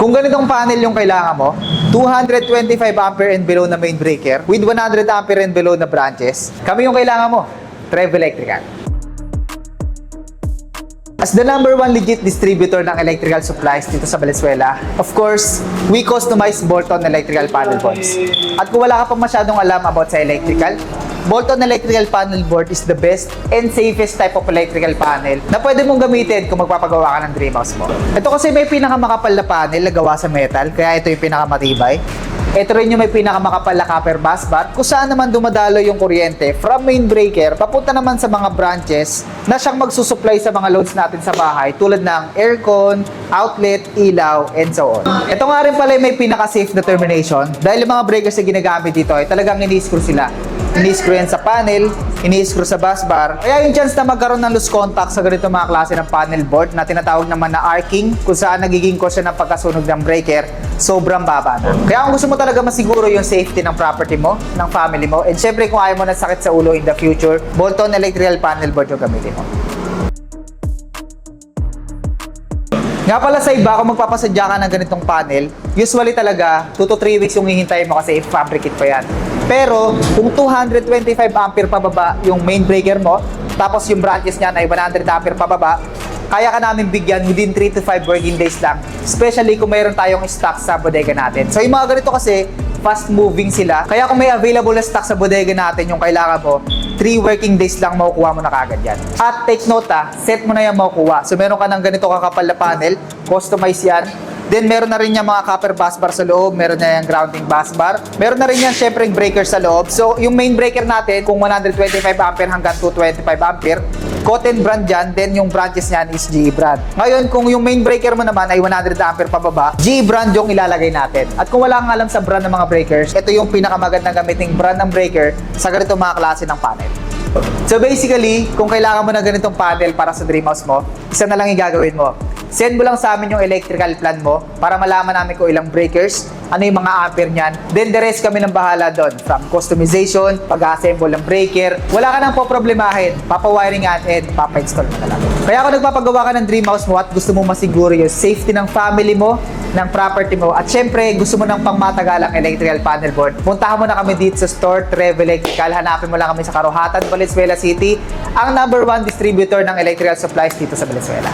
Kung ganitong panel yung kailangan mo, 225 ampere and below na main breaker with 100 ampere and below na branches, kami yung kailangan mo, Trev Electrical. As the #1 legit distributor ng electrical supplies dito sa Valenzuela, of course, we customize bolt-on electrical panel boards. At kung wala ka pang masyadong alam about sa electrical, bolt-on electrical panel board is the best and safest type of electrical panel na pwede mong gamitin kung magpapagawa ka ng dream house mo. Ito kasi may pinakamakapal na panel na gawa sa metal, kaya ito yung pinakamatibay. Ito rin yung may pinakamakapal na copper bus bar kung saan naman dumadalo yung kuryente from main breaker papunta naman sa mga branches na siyang magsusupply sa mga loads natin sa bahay tulad ng aircon, outlet, ilaw, and so on. Ito nga rin pala may pinaka-safe na termination dahil yung mga breakers na ginagamit dito ay talagang ini-screw sila. Ini-screw yan sa panel, ini-screw sa bus bar. Kaya yung chance na magkaroon ng loose contact sa ganito mga klase ng panel board na tinatawag naman na arcing kung saan nagiging cause ng pagkasunog ng breaker, sobrang baba na. Kaya kung gusto mo talaga masiguro yung safety ng property mo, ng family mo, and syempre kung ayaw mo ng sakit sa ulo in the future, bolt-on electrical panel board yung gamitin mo. Nga pala sa iba, kung magpapasadya ka ng ganitong panel, usually talaga 2 to 3 weeks yung hihintayin mo kasi i-fabricate pa yan. Pero kung 225 ampere pababa yung main breaker mo, tapos yung branches niya ay 100 ampere pababa, kaya ka namin bigyan within 3 to 5 working days lang. Especially kung mayroon tayong stock sa bodega natin. So yung mga ganito kasi, fast moving sila. Kaya kung may available na stock sa bodega natin yung kailangan mo, 3 working days lang makukuha mo na kagad yan. At take note set mo na yan makukuha. So meron ka ng ganito kakapal na panel, customize yan. Then meron na rin yung mga copper bus bar sa loob, meron na yung grounding bus bar. Meron na rin yan syempre yung breaker sa loob. So yung main breaker natin, kung 125 ampere hanggang 225 ampere, Cotton brand dyan, then yung branches niyan is GE brand. Ngayon, kung yung main breaker mo naman ay 100 ampere pababa, GE brand yung ilalagay natin. At kung wala kang alam sa brand ng mga breakers, ito yung pinakamagandang gamiting brand ng breaker sa ganitong mga klase ng panel. So basically, kung kailangan mo ng ganitong panel para sa dream house mo, isa na lang yung gagawin mo. Send mo lang sa amin yung electrical plan mo para malaman namin kung ilang breakers, ano yung mga ampere niyan. Then the rest kami nang bahala doon. From customization, pag-assemble ng breaker. Wala ka nang poproblemahin. Papa-wiringan and papa-install mo na lang. Kaya kung nagpapagawa ka ng dream house mo at gusto mo masiguro yung safety ng family mo, ng property mo, at syempre gusto mo ng pangmatagalang electrical panel board, puntahan mo na kami dito sa store Trev Electrical. Hanapin mo lang kami sa Karuhatan, Valenzuela City, ang #1 distributor ng electrical supplies dito sa Valenzuela.